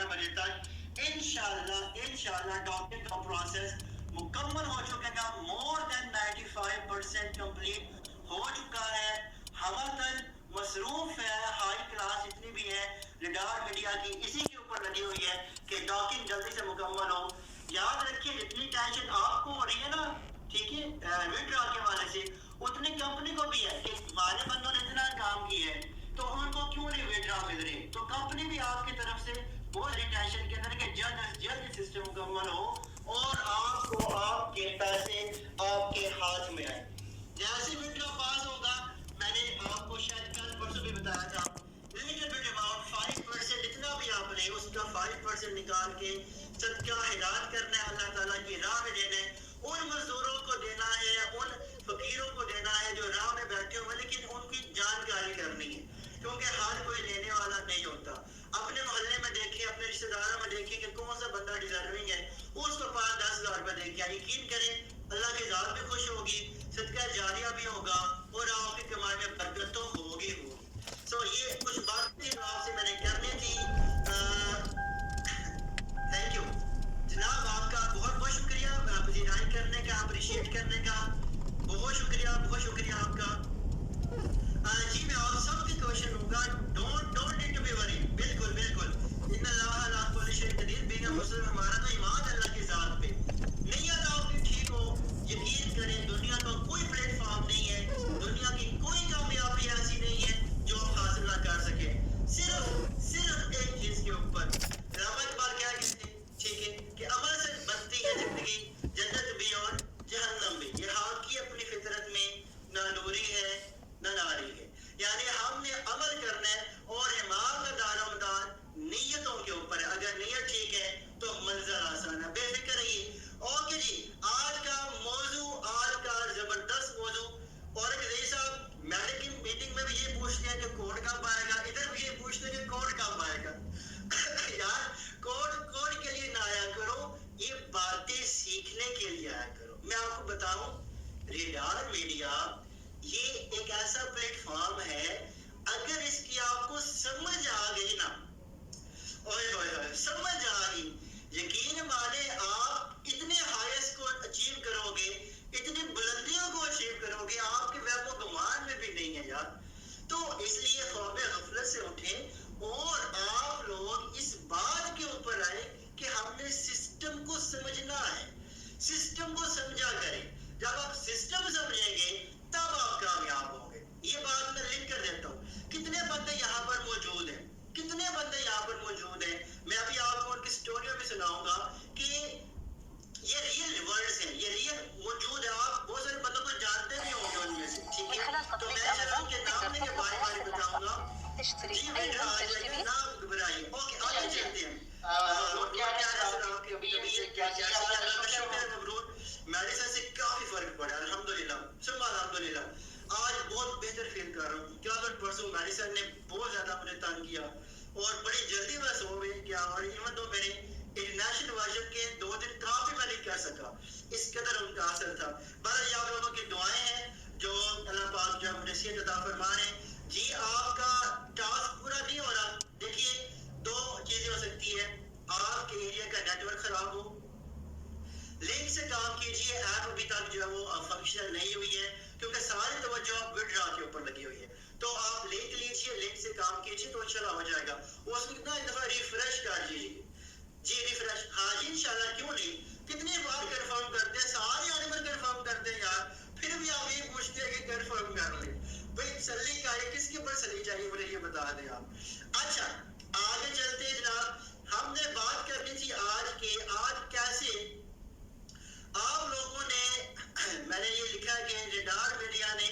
बजे तक इंशाल्लाह डॉक्टर का प्रोसेस मुकम्मल हो चुकेगा। मोर देन 95% कंप्लीट हो चुका है। हवा तल मसरूफ है, हाई क्लास जितनी भी है रडार मीडिया की इसी के ऊपर लगी हुई है कि डॉकिंग जल्दी से मुकम्मल हो। याद रखिए जितनी टेंशन आपको हो रही है ना, ठीक है, विड्रॉ के वाले से, उतनी कंपनी को भी है कि हमारे बंदों ने इतना काम किया है तो उनको क्यों नहीं विड्रॉ मिल रही। तो कंपनी भी आपकी तरफ से बहुत सारी टेंशन के अंदर कि जल्द से जल्द सिस्टम मुकम्मल हो और आपको आपके पैसे आपके हाथ में आए। जैसे विड्रॉ पास होगा, मैंने आपको शायद कल परसों भी बताया था, लिटिल बिट अमाउंट 5% इतना भी आपने उसका 5% निकाल के सदका खैरात करना है, अल्लाह ताला की राह में देना है, उन मजदूरों को देना है, उन फकीरों को देना है जो राह में बैठे हुए, लेकिन उनकी जानकारी करनी है क्योंकि हर कोई लेने वाला नहीं होता। अपने मोहल्ले में देखिए, अपने रिश्तेदारों में देखिए कि कौन सा बंदा डिजर्विंग है, उसको 5-10 हजार रुपए दे के यकीन करें अल्लाह की जात भी खुश होगी, सदका जारिया भी होगा और आपकी कमाई में बरकत तो होगी होगी। सो ये कुछ बातें थी आपसे मैंने करनी थी। थैंक यू जनाब, आपका बहुत बहुत शुक्रिया पजीराई करने का, अप्रिशिएट करने का, बहुत शुक्रिया आपका। जी मैं आप सबके क्वेश्चन लूंगा, don't need to be worry. बिल्कुल इन्नल्लाह अला कुल्ली शैइन कदीर, बीइंग अ मुस्लिम हमारा तो ईमान अल्लाह की जात पे। नियत आपकी ठीक हो, यकीन करें दुनिया का कोई प्लेटफॉर्म नहीं है, दुनिया की कोई कामयाबी ऐसी नहीं है जो आप हासिल ना कर सके। सिर्फ एक चीज के ऊपर रामा इकबाल क्या कहते हैं, ठीक है, कि अमल से बनती है जिंदगी, जन्नत भी और जहन्नम भी। ये हाल की अपनी फितरत में ना नूरी है ना नारी है, यानी हमने अमल करना है और ईमान का दारोमदार नीयतों के ऊपर है। अगर नीयत ठीक है तो मंजर आसान है, बेफिक्र रहिए। ओके जी, आज का मौजू, आज का जबरदस्त मौजू, और रईस साहब मेडिकल मीटिंग में भी ये पूछते हैं कि कोड कब आएगा, इधर भी ये पूछते हैं कि कोड कब आएगा। यार कोड के लिए ना आया करो, ये बातें सीखने के लिए आया करो। मैं आपको बताऊं, रडार मीडिया ये एक ऐसा प्लेटफॉर्म है, अगर इसकी आपको समझ आ गई ना, ओए समझ आ गई, यकीन माने आप इतने हाईएस्ट को अचीव करोगे, इतनी बुलंदियों को अचीव करोगे, आपके वहमो गुमान में भी नहीं है यार। तो इसलिए ख्वाब गफलत से उठें और आप लोग इस बात के ऊपर आए कि हमने सिस्टम को समझना है, सिस्टम को समझा करें। जब आप सिस्टम समझेंगे तब आप कामयाब होंगे। ये बात मैं लिंक कर देता हूँ। कितने बंदे यहाँ पर मौजूद हैं, कितने बंदे यहाँ पर मौजूद हैं, मैं अभी आपको उनकी स्टोरियों भी सुनाऊंगा कि ये रियल वर्ड्स हैं, ये रियल मौजूद है। आप बहुत सारे बंदों को जानते भी होंगे उनमें से, ठीक है, तो मैं जरा उनके नाम लेके बारी बताऊंगा। जी बेटा आ जाइए, ना घबराइए। ओके आगे चलते हैं। मेडिसिन से काफी फर्क पड़ा अल्हम्दुलिल्लाह, सुबह अल्हम्दुलिल्लाह। आज बहुत बेहतर फील कर रहा हूँ। क्या परसों मेडिसिन ने बहुत ज्यादा मुझे तंग किया और बड़ी जल्दी मैं सो गया, और इवन तो मेरे इंटरनेशनल वर्जन के 2 दिन काफी मैं नहीं कर सका, इस कदर उनका असर था। बहरहाल आप लोगों की दुआएं हैं जो अल्लाह पाक जो मुझे सेहत अता फरमाए। जी आपका टास्क पूरा नहीं हो रहा, देखिए 2 चीजें हो सकती है, आपके एरिया का नेटवर्क खराब हो, लिंक से काम कीजिए। ऐप अभी तक जो है वो फंक्शनल नहीं हुई है क्योंकि सारी तवज्जो विड्रॉ के ऊपर लगी हुई है। तो आप लिंक लीजिए, लिंक से काम कीजिए तो इंशाल्लाह हो जाएगा। उसको कितना एक दफा रिफ्रेश कर लीजिए जी, रिफ्रेश, हाँ जी इंशाल्लाह, क्यों नहीं। कितनी बार कंफर्म करते हैं, सारे आदमी कंफर्म करते हैं यार, फिर भी आप ये पूछते हैं कि कंफर्म कर ले भाई, तसल्ली का है, किसके ऊपर तसल्ली चाहिए मुझे ये बता दें आप। अच्छा आगे चलते हैं जनाब, हमने बात करनी थी आज के, आज कैसे आप लोगों ने, मैंने ये लिखा कि रडार मीडिया ने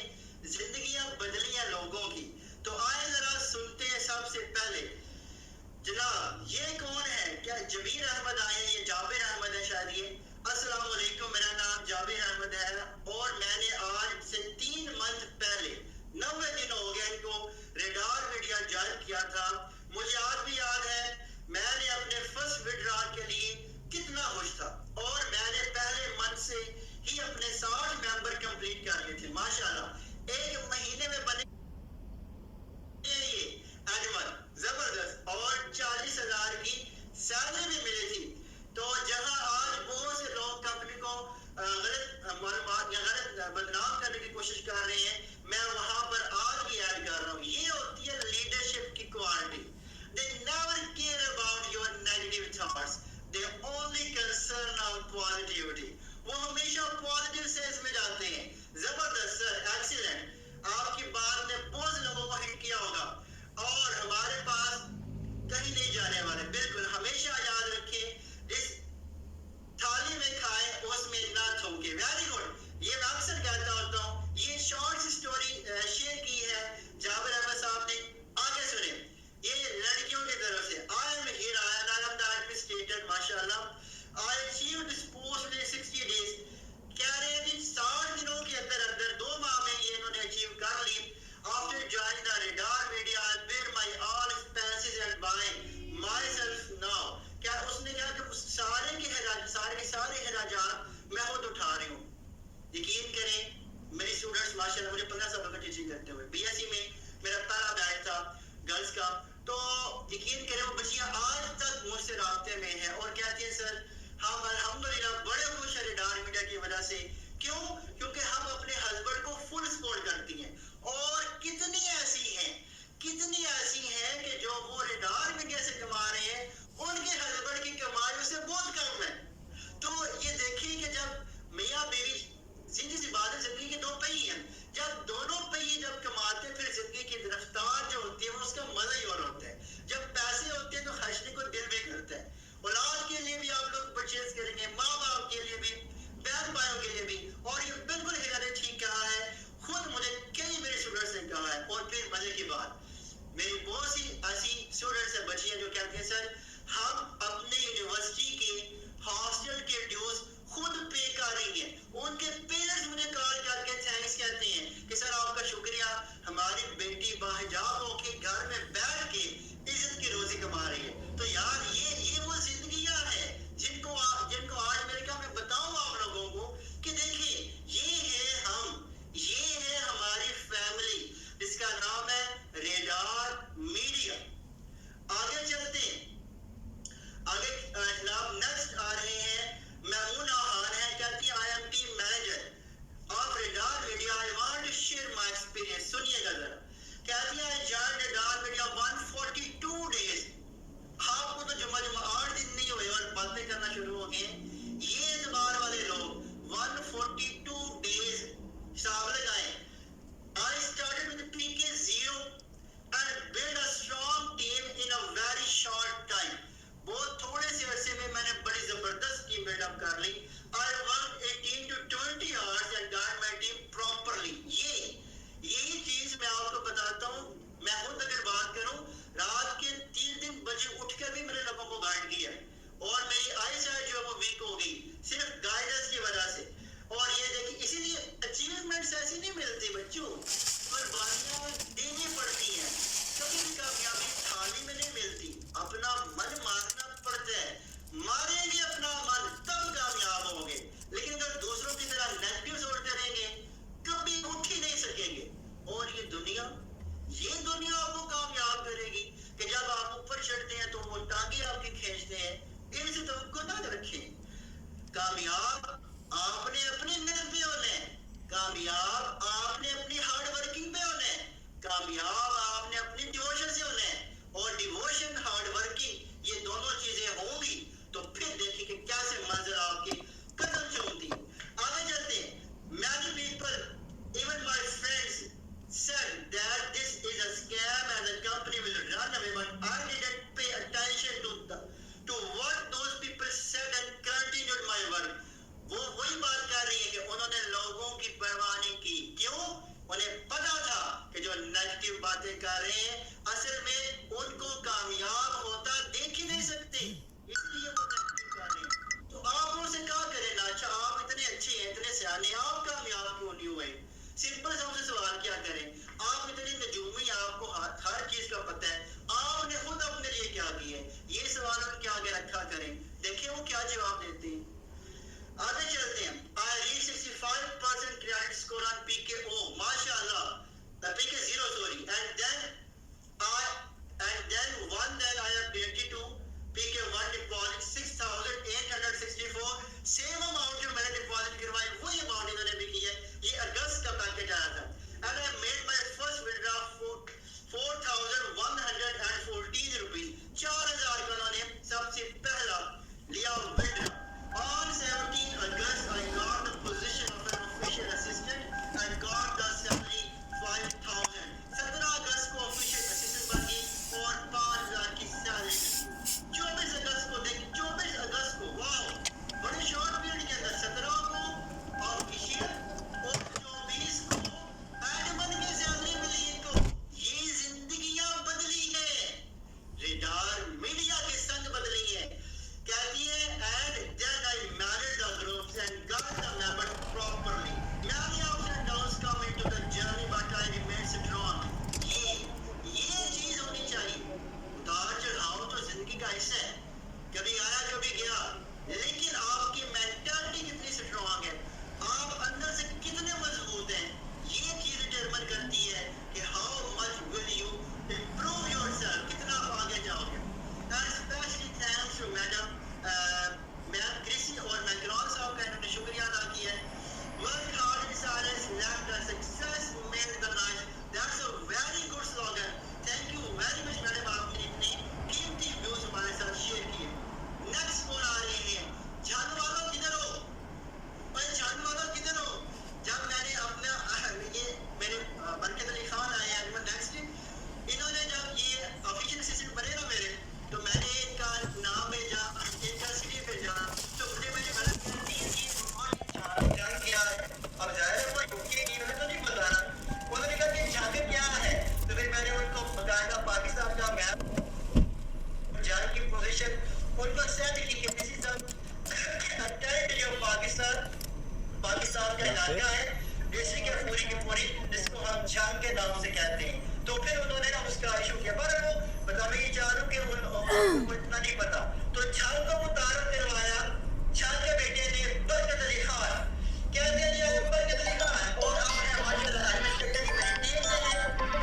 जिंदगियां बदली हैं लोगों की। तो आए जरा सुनते हैं सबसे पहले जनाब, ये कौन है, क्या जबीर अहमद आए, ये जाबिर अहमद है शायद। ये अस्सलाम वालेकुम, मेरा नाम जाबिर अहमद है और मैंने आज से 3 मंथ पहले 90 दिन हो गए इनको रडार मीडिया ज्वाइन किया था। मुझे आज भी याद है मैंने अपने फर्स्ट विड्रॉ के लिए कितना खुश था, और मैंने पहले मंथ से ही अपने 60 मेंबर कंप्लीट कर लिए थे माशाल्लाह। 1 महीने में बने ये एनिमल जबरदस्त, और 40,000 की सैलरी भी मिली थी। तो जहां आज बहुत से लोग कंपनी को गलत मालूमात या गलत बदनाम करने की कोशिश कर रहे हैं, मैं वहां पर आज भी ऐड कर रहा हूँ, ये होती है लीडरशिप की quality. They never care about your negative thoughts. They only concern on positivity. वो हमेशा पॉजिटिव सेंस में जाते हैं। जबरदस्त सर, एक्सीलेंट। आपकी बात ने बहुत लोगों को हिट किया होगा। और हमारे पास कहीं नहीं जाने वाले, बिल्कुल हमेशा याद रखें, जिस थाली में खाए उसमें ना थूके। वेरी गुड, ये मैं अक्सर कहता होता हूँ। ये शॉर्ट स्टोरी शेयर की है जाबिर अहमद साहब ने। आगे सुने, ये लड़कियों की तरफ से। I am here and I am the administrator, माशाल्लाह। I achieved this post in 60 days. कह रहे हैं कि 60 दिनों के अंदर अंदर 2 माह में ये इन्होंने अचीव कर ली। After joining the radar media I bear my all expenses and by myself now. क्या उसने कहा कि सारे खराजात मैं खुद उठा रही हूँ। यकीन करें, मेरी स्टूडेंट्स माशाल्लाह, मुझे 15 सालों का टीचिंग करते हुए बीएससी में मेरा पहला बैच था गर्ल्स का। तो यकीन करें, वो बच्चियां आज तक मुझसे रास्ते में है और कहती हैं सर हम अल्हम्दुलिल्लाह बड़े खुश हैं रेडार मीडिया की वजह से। क्यों? क्योंकि हम अपने हस्बैंड को फुल सपोर्ट करती हैं। और कितनी ऐसी हैं कि जो वो रेडार मीडिया से कमा रहे हैं, उनके हस्बैंड की कमाई उससे बहुत कम है। तो ये देखिए कि जब मियाँ बीवी, सीधी सी बात है, जिंदगी के 2 पहिए हैं, जब दोनों पहिए जब कमाते, फिर जिंदगी की रफ्तार जो होती है वो उसका मजा ही और होता है। जब पैसे होते हैं तो खर्चने को दिल भी करता है। औलाद के लिए भी आप लोग परचेज करेंगे, माँ बाप के लिए भी, बहन भाइयों के लिए भी। और ये बिल्कुल हिरा ने ठीक कहा है, खुद मुझे कई मेरे स्टूडेंट्स ने कहा है। और फिर मजे की बात, मेरी बहुत सी ऐसी स्टूडेंट्स है, बच्चियां जो कहती हैं सर हम अपने यूनिवर्सिटी के हॉस्टल के ड्यूज खुद पे कर रही हैं। उनके पेरेंट्स मुझे कॉल करके थैंक्स कहते हैं कि सर आपका शुक्रिया, हमारी बेटी बाहिजाब होके घर में बैठ के इज्जत की रोजी कमा रही है। तो यार ये वो जिंदगियां हैं जिनको आज अमेरिका में बताऊं आप लोगों को कि देखिए ये है हम, ये है हमारी फैमिली, जिसका नाम है रेडार मीडिया। आगे चलते हैं, आगे जनाब नेक्स्ट आ रहे हैं महमूना खान है, कहती I am team manager of Riyadh media, I want to share my experience. सुनिएगा जरा, कहती है I joined Riyadh Media 142 days. आपको तो जुम्मा 8 दिन नहीं हुए और बातें करना शुरू हो गए। ये एतबार वाले लोग 142 डेज हिसाब लगाएं। I started with PK 0 and built a strong team in a very short time. बहुत थोड़े से अरसे में मैंने बड़ी जबरदस्त टीम बिल्डअप कर ली। I worked 18 to 20 hours and got my team properly. यही चीज मैं आपको बताता हूँ। मैं खुद अगर बात करूँ, रात के 3 बजे उठकर भी मैंने लोगों को गाइड किया और मेरी आई साइड जो है वो वीक हो गई सिर्फ गाइडेंस की वजह से। और ये देखिए, इसीलिए अचीवमेंट्स ऐसी नहीं मिलती बच्चों, कुर्बानियां देनी पड़ती हैं। कभी भी कामयाबी थाली में नहीं मिलती, अपना मन मारना पड़ता है। मारेंगे अपना मन तब कामयाब होंगे, लेकिन अगर दूसरों की तरह नेगेटिव सोचते रहेंगे कभी उठ ही नहीं सकेंगे। और ये दुनिया आपको कामयाब करेगी कि जब आप ऊपर चढ़ते हैं तो वो टांगे आपकी खींचते हैं। इनसे तो ना रखें। कामयाब आपने अपनी मेहनत पे होना है, कामयाब आपने अपनी हार्ड वर्किंग पे होना है, कामयाब आपने अपनी डिवोशन से होना है। और डिवोशन, हार्ड वर्किंग, ये दोनों चीजें होंगी तो फिर देखिए कि कैसे मंजिल आपकी कदम चूमती। आगे चलते हैं। Many people, even my friends, said that this is a scam and the company will run away, but I didn't pay attention to what those people said and continued my work. वो वही बात कर रही है कि उन्होंने लोगों की परवाह नहीं की। क्यों? उन्हें पता था कि जो नेगेटिव बातें कर रहे हैं असल में उनको कामयाब होता देख ही नहीं सकते, इसलिए वो नेगेटिव कर रहे हैं। तो आप उनसे क्या करें ना, अच्छा आप इतने अच्छे हैं, इतने सियाने, आप कामयाब क्यों नहीं हुए? सिंपल सा उनसे सवाल क्या करें, आप इतने नजूमी, आपको हर चीज का पता है, आपने खुद अपने लिए क्या किया है? ये सवाल उनके आगे रखा करें, देखिए वो क्या जवाब देते हैं। आगे चलते हैं। I reached 65% credit score on PKO, माशाल्लाह, PK 0 sorry, and then I have 22 PK 1 जिंदगी का हिस्सा है, कभी आया कभी गया, लेकिन आपकी मेंटालिटी कितनी स्ट्रांग है, आप अंदर से कितने मजबूत हैं, ये चीज डिटरमाइन करती है कि how much will you improve yourself, कितना आप आगे जाओगे। And especially thanks to madam Chrissy और मैकलॉन साहब का इन्होंने शुक्रिया अदा किया है। Work hard in silence, let the success make the life. That's a very good slogan. Thank you very much madam, आपने इतनी कीमती व्यूज हमारे साथ शेयर किए। नेक्स्ट कौन आ रहे हैं? जानने वालों किधर हो भाई, जानने वालों किधर हो? जब मैंने अपना ये मेरे बरकत अली खान आए हैं नेक्स्ट, इन्होंने जब ये ऑफिशियल असिस्टेंट बने ना मेरे, तो मैंने इनका नाम भेजा, इनका सीवी भेजा, तो मुझे मैंने गलत कर दी कि जान क्या है। अब जाहिर है वो यूके की उन्होंने तो नहीं बताना, उन्होंने कहा कि जाके क्या है, तो फिर मैंने उनको बताया पाकिस्तान का मैप जान की पोजीशन उनको सेट की कि this is the territory of Pakistan, Pakistan का इलाका है जैसे कि पूरी की पूरी जिसको हम जान के नाम से कहते हैं। तो फिर उन्होंने ना उसका इशू किया, पर वो बताना ये चाह रहा हूँ कि उनको इतना नहीं पता, तो छाल को मुतारफ करवाया। छाल के बेटे ने बरकत अली खान कहते हैं ये बरकत अली खान और अब है माशाल्लाह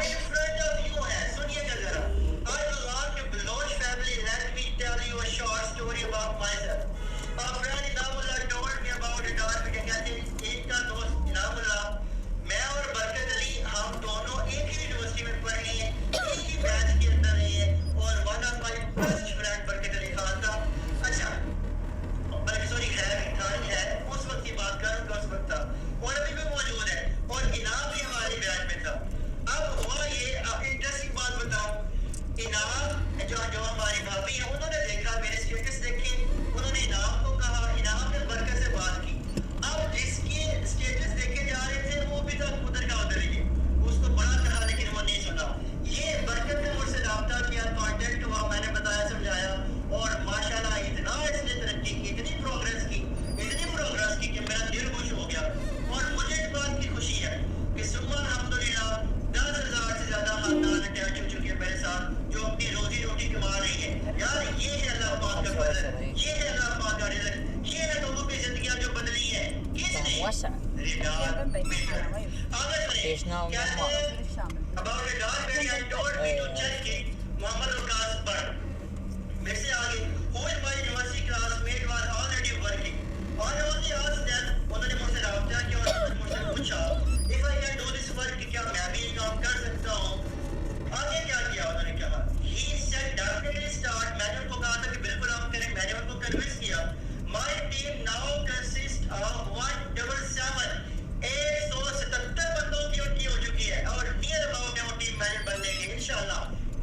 इन फ्रंट ऑफ यू है। सुनिएगा जरा, I belong to Baloch family. Let me tell you a short story about myself. A friend Inamullah told me about it और मुझे कहते हैं इनका दोस्त इनामुल्लाह, मैं और बरकत अली हम दोनों एक ही यूनिवर्सिटी में पढ़े हैं, एक ही बैच के अंदर रहे हैं और one of my best friend Barkat Ali Khan था। अच्छा बल्कि सॉरी खैर था नहीं है, उस वक्त की बात करूँ उस वक्त था और अभी भी मौजूद है और इनाम भी हमारे बैच में था। अब हुआ ये, इंटरेस्टिंग बात बताऊं, इनाम जो हमारी भाभी है उन्होंने देखा मेरे स्टेटस देखे, उन्होंने इनाम को कहा, इनाम ने बरकत से बात की। अब जिसके स्टेटस देखे जा रहे थे वो भी तो उधर का उधर ही, उसको बड़ा कहा लेकिन वो नहीं सुना। ये बरकत ने मुझसे रब्ता किया, कांटेक्ट हुआ, मैंने बताया समझाया और माशाल्लाह इतना इसने तरक्की की, इतनी प्रोग्रेस की कि मेरा दिल खुश हो गया। और मुझे इस बात की खुशी है कि सुबह अल्हम्दुलिल्लाह 10,000 से ज्यादा खानदान अटैच हो चुके हैं मेरे साथ, जो अपनी रोजी रोटी कमा रही है। यार ये है अल्लाह पाक का फजल, ये है अल्लाह पाक का रिज़्क़, ये है लोगों की जिंदगियां जो बदली है किसने? Riyadh maker. आगे बढ़े, क्या है अबाउट रिडार मेरी I told me to check it. Mohammad Waqas but मेरे से आगे who is my university classmate was already working और ओनली आस्क्ड देम, उन्होंने मुझसे रब्ता किया और मुझसे पूछा if I can do this work, क्या मैं भी ये काम कर सकता हूं? आगे क्या किया उन्होंने कहा, ही सेड डेफिनेटली स्टार्ट। मैंने उनको कहा था कि बिल्कुल आप करें, मैंने उनको कन्विंस किया। My team now consist of 177 बंदों की उनकी हो चुकी है और नियर अबाउट में वो टीम मैनेज बन लेंगे इंशाल्लाह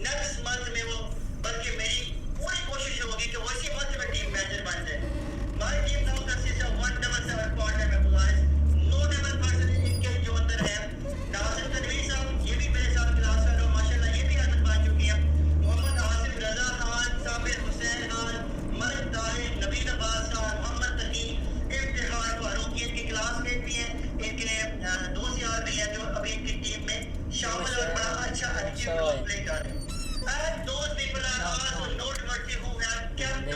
नेक्स्ट मंथ में वो, बल्कि मेरी पूरी कोशिश होगी कि वो इसी मंथ में टीम मैनेजर बन जाए। My team now consist of 177 part time employees, notable person इनके जो अंदर है नासिर तनवीर साहब, ये भी मेरे साथ क्लास फेलो माशाल्लाह, ये भी आदत बन चुकी है। मोहम्मद आसिफ रजा खान, साबिर हुसैन खान, मलिक ताहिर, नबील अब्बास खान, मोहम्मद तकी, इफ्तिखार फारूक, ये इनकी क्लासमेट भी हैं, इनके दोस्त यार भी हैं जो अभी इनकी टीम में शामिल और बड़ा अच्छा एक्टिव रोल प्ले कर रहे हैं। And those people are also noteworthy who have kept my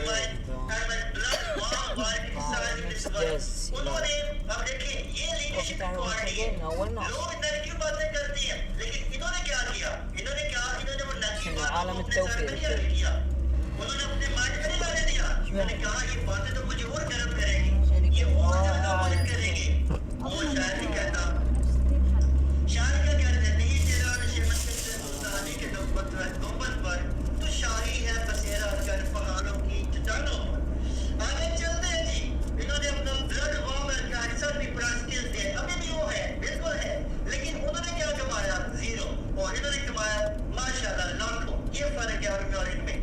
blood warm while exercising this work. उन्होंने अब देखिए ये लीडरशिप क्वालिटी है, लोग नेगेटिव बातें करती हैं लेकिन इन्होंने क्या किया, इन्होंने वो नेगेटिव बातों को अपने सर में नहीं किया, उन्होंने अपने माइंड में नहीं लाने दिया। उन्होंने कहा ये बातें तो मुझे और गर्म करेंगी, ये और ज्यादा मदद करेंगे। वो शायद ही कहता, शायद क्या कहते हैं, नहीं तेरा नशेमत के नौबत पर तो शाही है बसेरा कर पहाड़ों की चट्टानों पर। आगे चलते हैं जी, इन्होंने अपना ब्लड वार्मर का अक्सर भी बड़ा स्किल दिया, अभी भी वो है बिल्कुल है, लेकिन उन्होंने क्या कमाया? जीरो, और इन्होंने कमाया माशाल्लाह लाखों। ये फर्क है उनमें और इनमें।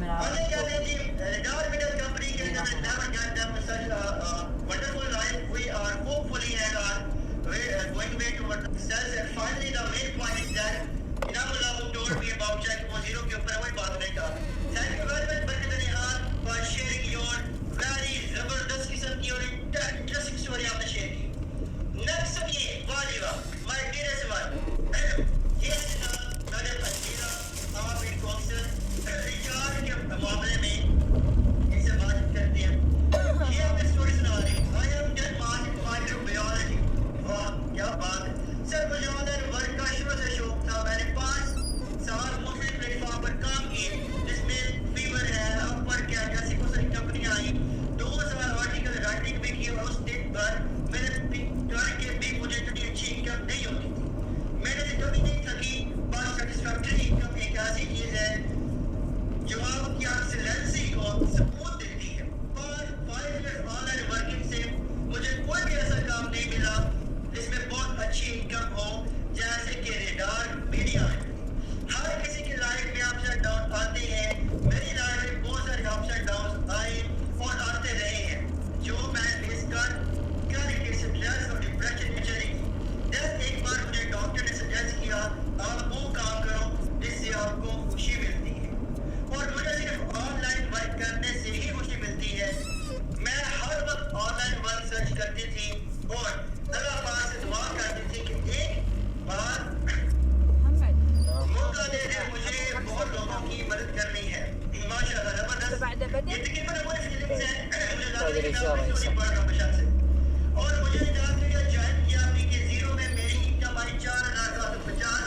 आगे चलते हैं जी, रिडार मिडल कंपनी के अंदर never get them such a wonderful life. We are hopefully and are going way toward success. And finally the main point is that Inamullah who told me about check वो zero के ऊपर वही बात नहीं कहा। Thank you very much Barkat Ali Khan for sharing your very जबरदस्त किस्म की और interesting story आपने शेयर की। Next सुनिए, वाह जी वाह, my dearest one, ये मैंने फजीला आप इनको अक्सर रिचार्ज के सबूत देती है। पर 5 years ऑनलाइन वर्किंग से मुझे कोई भी ऐसा काम नहीं मिला जिसमें बहुत अच्छी इनकम हो जैसे कि रेडार मीडिया में। हर किसी की लाइफ में अप्स एंड डाउन आते हैं। मेरी लाइफ में बहुत सारे अप्स एंड डाउन आए और आते रहे हैं जो मैं फेस कर के स्ट्रेस और डिप्रेशन में चली गई। एक बार मुझे डॉक्टर ने सजेस्ट किया आप वो काम करो जिससे आपको खुशी मिलती है, और मुझे सिर्फ ऑनलाइन वर्क करने से ही खुशी मिलती है। मैं हर वक्त ऑनलाइन वर्क सर्च करती थी और अल्लाह पाक से दुआ करती थी कि एक बार मौका दे दे मुझे बहुत लोगों की मदद करनी है। माशाअल्लाह जबरदस्त। ये तकरीबन हमारी फीलिंग्स हैं। मुझे लगा कि मैं अपनी स्टोरी पढ़ रहा हूं बशर से। और मुझे निजात मीडिया ज्वाइन किया पीके 0 में। मेरी इनकम आई 4750,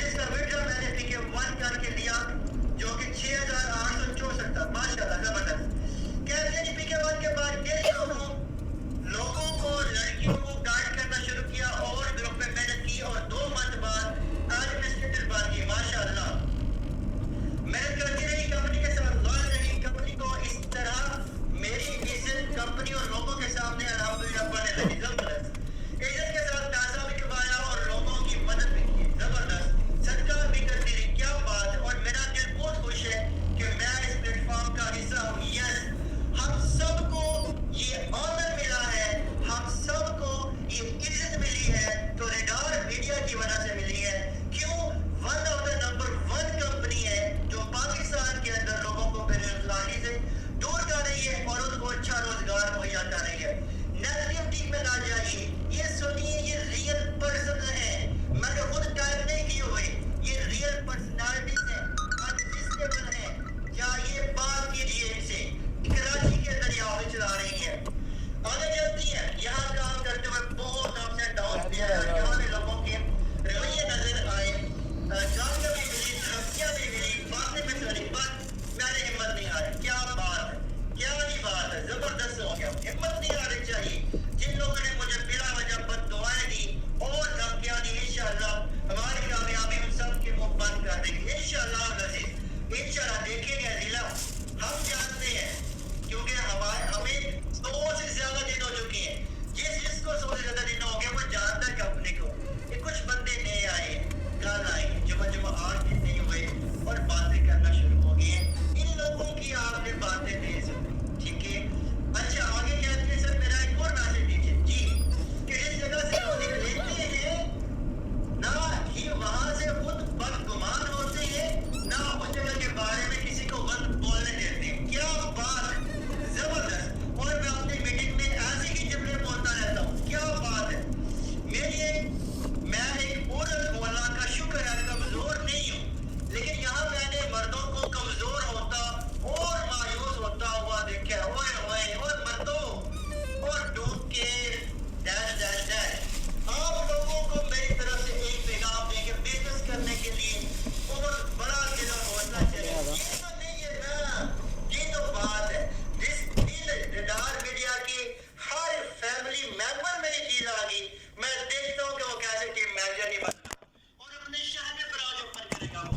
जिसका विड्रॉ मैंने पीके 1 करके लिया जो कि 6864 था। माशाअल्लाह जबरदस्त। कहते हैं पीके 1 के बाद डेली लोगों को लड़कियों को गाइड करना शुरू किया और ग्रुप में मेहनत की और 2 मंथ बाद एडमिनिस्ट्रेटर बन गई। माशाअल्लाह मेहनत करती रही, कंपनी के साथ लॉयल रही। कंपनी को इस तरह मेरी इज्जत कंपनी और लोगों के सामने अल्हम्दुलिल्लाह बढ़ने लगी। जबरदस्त इज्जत के साथ पैसा भी कमाया और लोगों की मदद भी की। जबरदस्त सदका भी करती रही। क्या बात है। और मेरा दिल बहुत खुश है कि मैं इस प्लेटफॉर्म का हिस्सा हूँ। यस, हम सबको ये ऑनर मिला है, हम सबको ये इज्जत मिली है तो रेडार मीडिया की वजह से मिली है। क्यों? One of the number 1 company है जो पाकिस्तान के अंदर लोगों को बेरोजगारी से दूर कर रही है और उनको अच्छा रोजगार मुहैया कर रही है। नेगेटिविटी में ना जाइए, ये सुनिए, ये रियल पर्सन है। मैंने खुद टाइप नहीं की हुई, ये रियल पर्सनालिटीज है, अनडिस्टेबल है। जाइए बात कीजिए इनसे। कराची के अंदर ये ऑफिस चला रही है, आगे चलती है। यहाँ काम करते हुए बहुत अप्स एंड डाउन दिया है। यहाँ भी लोगों के रवैये नजर आए, कामयाबी मिली, धमकियां भी मिली, बातें भी चली, पर मैंने हिम्मत नहीं हारी। क्या बात है, क्या नहीं बात है। जबरदस्त हो गया। हिम्मत नहीं हारनी चाहिए। जिन लोगों ने मुझे बिला वजह बददुआएं दी और धमकियां दी, इंशाअल्लाह हमारी कामयाबी उन सब के मुंह बंद कर देगी इंशाअल्लाह अज़ीज़। इंशाअल्लाह देखेंगे जिला हम जानते हैं क्योंकि हमें 100 से ज्यादा दिन हो चुके हैं। जिसको 100 से ज्यादा दिन हो गए वो जानता है कंपनी को। ये कुछ बंदे नए आए, कल आए, जुमा आज दिन नहीं हुए और बातें करना शुरू हो गए हैं। इन लोगों की आपने बातें नहीं सुनी, ठीक है। अच्छा आगे कहते हैं सर मेरा एक और मैसेज दीजिए जी कि जिस जगह से लोग लेते हैं ना ही वहां से खुद बदगुमान होते हैं ना उस जगह के बारे में किसी को गलत बोलने देते हैं। क्या बात है, जबरदस्त। और मैं अपनी मीटिंग में ऐसे ही जुमले बोलता रहता हूँ। क्या बात है। मैं एक औरत हूँ, अल्लाह का शुक्र है कमजोर नहीं हूँ, लेकिन यहाँ मैंने मर्दों को कमजोर होता और मायूस होता हुआ देखा। ओए ओए और मर्दों और डूब के डैश डैश डैश। आप लोगों को मेरी तरफ से एक पैगाम है कि बिजनेस करने के लिए बहुत बड़ा दिल होना चाहिए। ये तो नहीं है ना, ये तो बात है। जिस दिल रेडार मीडिया की हर फैमिली मेंबर मेरी चीज आ गई, मैं देखता हूँ कि वो कैसे टीम मैनेजर नहीं बनता और अपने शहर में बराज ओपन करेगा वो।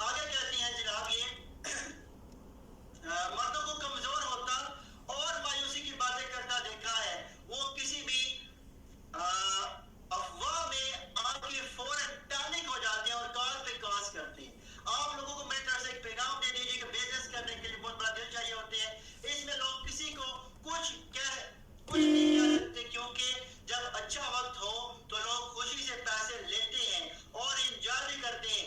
आगे कहती हैं जनाब ये मर्दों को कमजोर होता और मायूसी की बातें करता देखा है। वो किसी भी अफवाह में आके फौरन पैनिक हो जाते हैं और कॉल पे कॉल करते हैं। आप लोगों को मेरी तरफ से एक पैगाम दे दीजिए कि बिजनेस करने के लिए बहुत बड़ा दिल चाहिए होते हैं। इसमें लोग किसी को कुछ नहीं कह सकते क्योंकि जब अच्छा वक्त हो तो लोग खुशी से पैसे लेते हैं और इंजॉय भी करते हैं।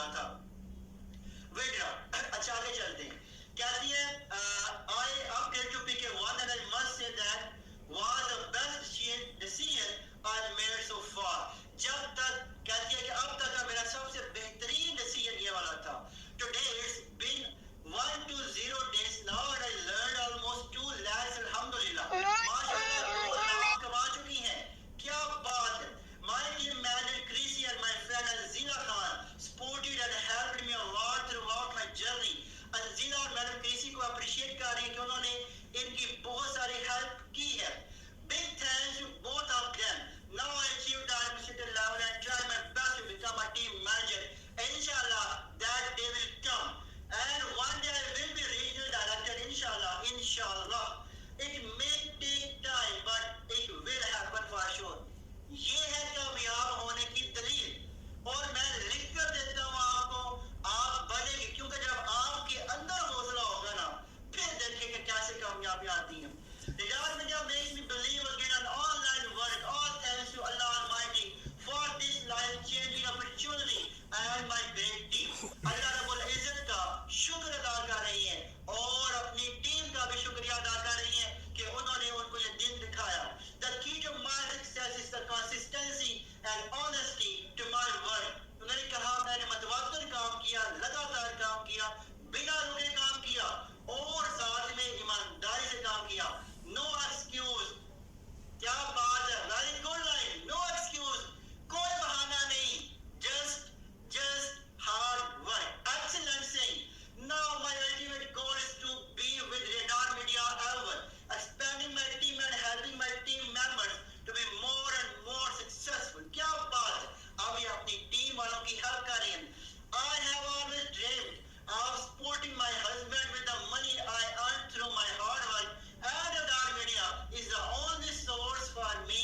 होता था। वेट अच्छा आगे चलते हैं। कहती है I upgrade to pick a one and I must say that was the best decision I made so far. जब तक कहती है कि अब तक का मेरा सबसे बेहतरीन डिसीजन ये वाला था। Today it's been 120 days now and I learned almost 2 lakhs alhamdulillah. माशाअल्लाह 2 लाख कमा चुकी हैं। क्या बात है। My team manager Krisi and my friend Azila Khan supported and helped me a lot throughout my journey. अजीला और मैडम क्रिसी को appreciate कर रही है कि उन्होंने इनकी बहुत सारी हेल्प की है। Big thanks to both of them. Now I achieve that certain level and try my best to become a team manager. Inshallah that day will come and one day I will be regional director inshallah. It may take time but it will happen for sure. ये है कामयाब होने की दलील और मैं लिख कर देता हूँ आपको, आप बढ़ेंगे क्योंकि जब आपके अंदर हौसला होगा ना फिर देखेंगे कैसे कामयाबी आती है। Riyadh Media makes me believe again on online work. All thanks to Allah Almighty for this life-changing opportunity and my great team. अल्लाह रब्बुल इज्जत का शुक्र अदा कर रही है और अपनी टीम का भी शुक्रिया अदा कर रही है कि उन्होंने उनको ये दिन दिखाया। The key to my success is the consistency and honesty to my work. उन्होंने कहा मैंने मतवातर काम किया, लगातार काम किया, बिना रुके काम किया और साथ में ईमानदारी से काम किया। No excuse. क्या बात है, very good line. No excuse, कोई बहाना नहीं, just hard work. Excellent saying. Now my ultimate goal is to be with Riyadh Media ever, expanding my team and helping my team members to be more and more successful. क्या बात है, अब ये अपनी team वालों की help कर रहे हैं। I have always dreamed of supporting my husband with the money I earned through my hard work, and Riyadh Media is the only source for me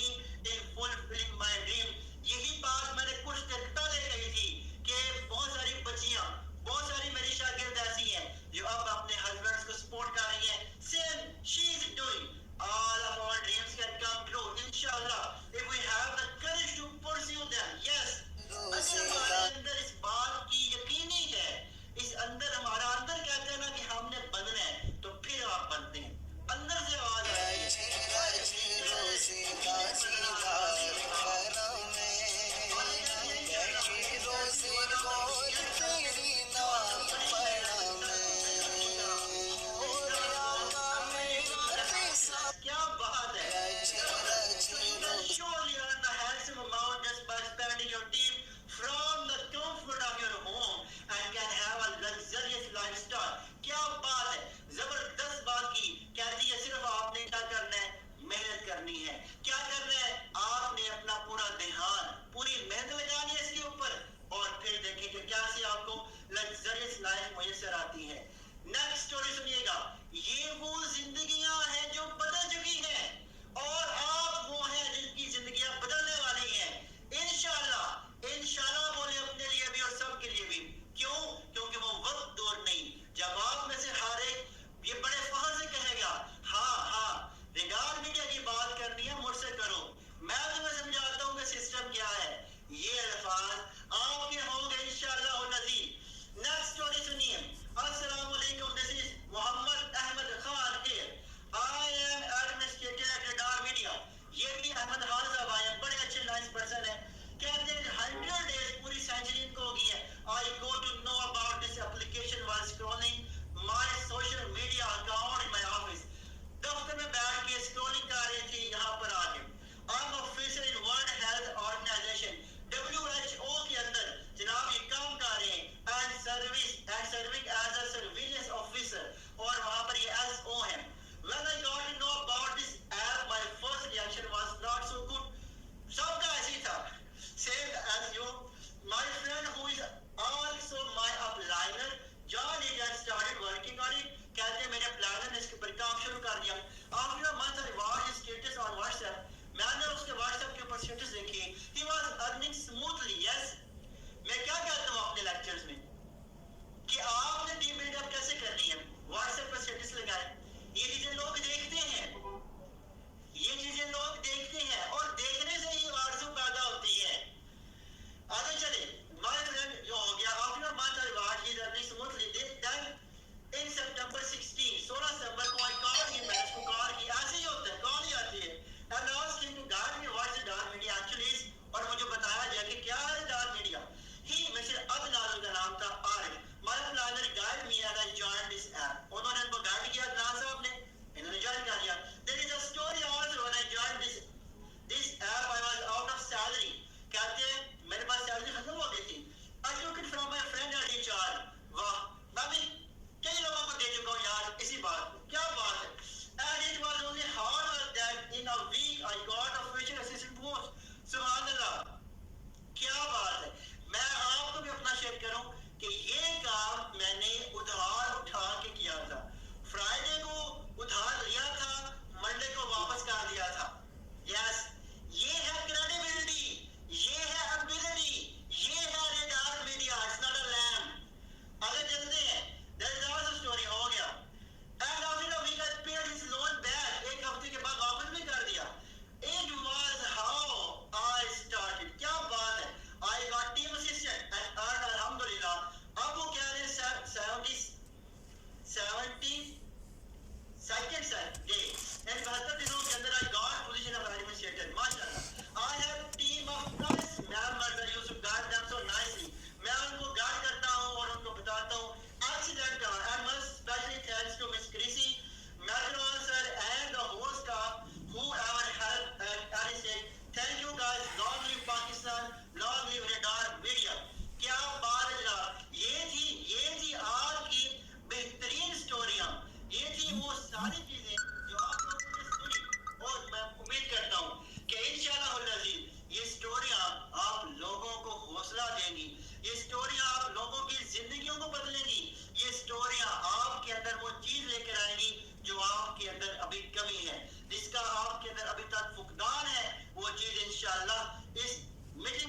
in fulfilling my dream. यही बात मैंने कुछ दिन पहले कही थी कि बहुत सारी बच्चियां, बहुत सारी मेरी शागिर्द ऐसी हैं जो अब अपने हस्बैंड्स को सपोर्ट कर रही हैं। Same she is doing. All of our dreams can come true inshallah if we have the courage to pursue them. Yes. अगर हमारे अंदर इस बात की यकीनी है, इस अंदर हमारा अंदर कहते हैं ना कि हमने बनना है तो फिर आप बनते हैं। अंदर से आवाज आती है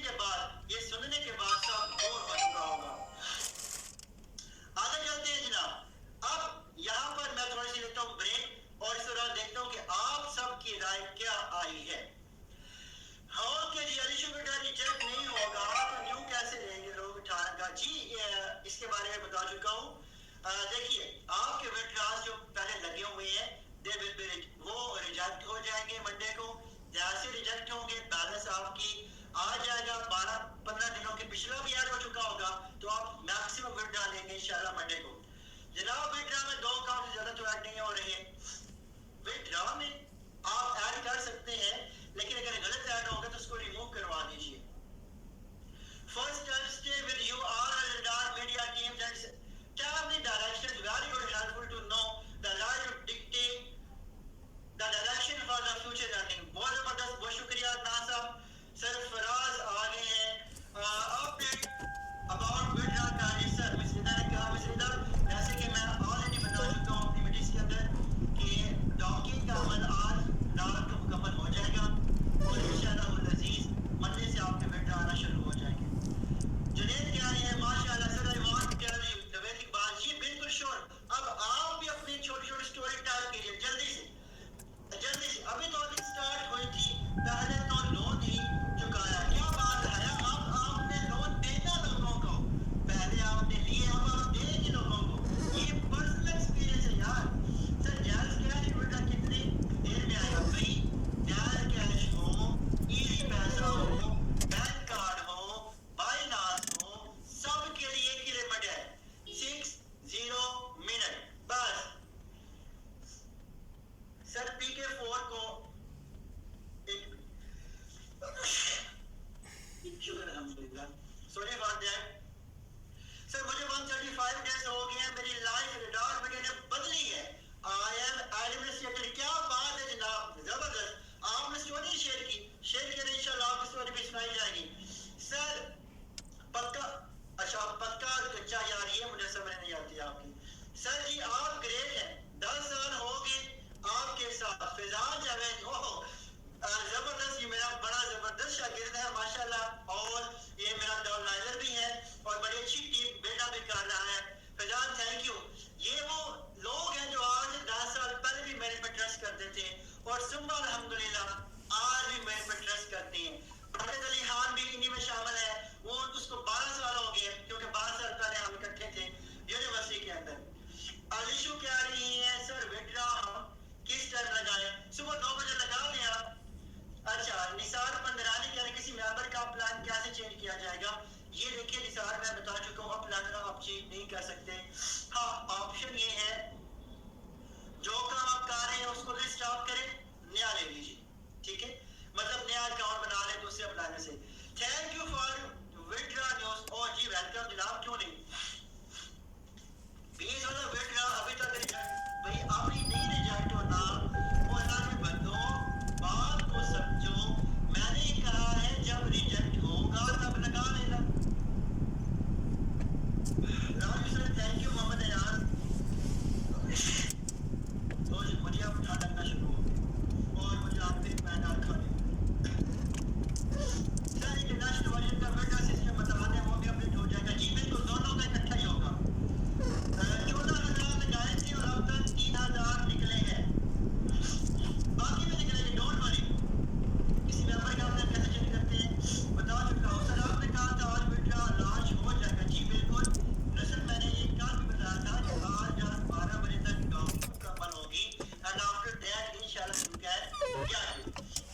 के बाद, ये सुनने के बाद सब बोर हो चुका होगा। आगे चलते हैं जनाब। अब यहाँ पर मैं थोड़ी सी लेता हूँ ब्रेक और इस दौरान देखता हूँ कि आप सबकी राय क्या आई है। हाँ कि जी अलीशो बेटा रिजेक्ट नहीं होगा तो न्यू कैसे लेंगे लोग 18 का? जी इसके बारे में बता चुका हूँ। देखिए आपके विड्रॉज जो पहले लगे हुए हैं वो रिजेक्ट हो जाएंगे मंडे को। जैसे रिजेक्ट होंगे बैलेंस आपकी आ जाएगा। 12-15 दिनों के पिछला भी ऐड हो चुका होगा तो आप मैक्सिमम विड्रॉ लेंगे इंशाल्लाह मंडे को। जनाब विड्रॉ में 2 अकाउंट से ज्यादा तो ऐड नहीं हो रहे हैं। विड्रॉ में आप ऐड कर सकते हैं लेकिन अगर गलत ऐड होगा तो उसको रिमूव करवा दीजिए। First time stay with you all radar media teams and tell the direction very good helpful to know the right to dictate the direction for the future learning। बहुत जबरदस्त, बहुत शुक्रिया नाज़ साहब। सरफराज आ गए हैं। अपडेट अबाउट विड्रॉ का sir मिसरिदा ने कहा। मिसरिदा जैसे कि मैं ऑलरेडी बता चुका हूँ अपनी मीटिंग्स के अंदर कि डॉकिंग का अमल आज रात को मुकम्मल हो जाएगा और इंशाअल्लाह अज़ीज़ मंडे से आपके विड्रॉ आना शुरू हो जाएंगे। जुनैद कह रहे हैं माशाअल्लाह sir I want to tell you the very बात। जी बिल्कुल श्योर। अब आप भी अपनी छोटी-छोटी स्टोरी टाइप कीजिए जल्दी से। अभी तो अभी स्टार्ट हुई थी, पहले तो लोन ही चुकाया। क्या बात है, अब आपने लोन देना लोगों को, पहले आपने लिए अब आप देंगे लोगों को। ये पर्सनल एक्सपीरियंस है यार। सर जैज कैश बेटा कितनी देर में आएगा? भाई जैज कैश हो, इजी पैसा हो, बैंक कार्ड हो, बाइनांस हो, सब के लिए एक ही लिमिट है 60 मिनट बस। सर PK4 को सॉरी फॉर दैट सर। मुझे 135 डेज हो गए हैं, मेरी लाइफ रिडार मैंने बदली है। I am administrator. क्या बात है जनाब, जबरदस्त। आपने स्टोरी शेयर करें इंशाल्लाह आपकी स्टोरी भी सुनाई जाएगी। सर पक्का, अच्छा पक्का कच्चा यार, ये मुझे समझ नहीं आती आपकी। सर जी आप ग्रेट हैं, 10 साल हो गए आपके साथ। फिजान जावेद हो जबरदस्त, ये मेरा बड़ा जबरदस्त शागिर्द है माशाल्लाह और ये मेरा डाउनलाइनर भी है और बड़ी अच्छी टीम बिल्ड अप भी कर रहा है। Fizaan thank you. ये वो लोग हैं जो आज 10 साल पहले भी मेरे पे ट्रस्ट करते थे और सुबह अल्हम्दुलिल्लाह आज भी मेरे पे ट्रस्ट करते हैं। अहमद अली खान भी इन्हीं में शामिल है। वो उसको 12 साल हो गए क्योंकि 12 साल पहले हम इकट्ठे थे यूनिवर्सिटी के अंदर। अलीशु कह रही है सर विड्रॉ हम किस टाइम लगाएं? सुबह 9 बजे लगा लें आप। अच्छा निसार पंदरानी कह रहे किसी मेंबर का प्लान कैसे चेंज किया जाएगा? ये देखिए निसार मैं बता चुका हूँ, प्लान आप चेंज नहीं कर सकते। हाँ ऑप्शन ये है जो काम आप कर रहे हैं उसको लिस्ट ऑफ करें, नया ले लीजिए, ठीक है? मतलब नया अकाउंट बना लें दूसरे प्लान से। Thank you for withdraw news. और जी वेलकम जनाब, क्यों नहीं। 20 वाला विड्रॉ अभी तक रिजेक्ट भाई अपनी नहीं रिजेक्ट होना। वो अल्लाह के बंदों बात को समझो। मैंने कहा है जब रिजेक्ट होगा तब लगा लेना। Raju sir thank you. Mohammad Ayaz तो मुझे अब ठंड लगना शुरू हो गई और मुझे आप पे पैन खा लिया। सर इंटरनेशनल वर्जन का विड्रॉ सिस्टम बता दें, वो भी अपडेट हो जाएगा। जी बिल्कुल, दोनों का इकट्ठा ही होगा। 14,000 लगाए थे और अब तक 3,000 निकले हैं, बाकी भी निकलेंगे, डोंट वरी। किसी मेंबर का अपना कैसे चेक करते हैं बता चुका हूँ। सर आपने कहा था आज विड्रॉ लॉन्च हो जाएगा। जी बिल्कुल दरअसल मैंने ये कल भी बताया था कि आज रात 12 बजे तक मुकम्मल होगी एंड आफ्टर दैट इंशाल्लाह you can get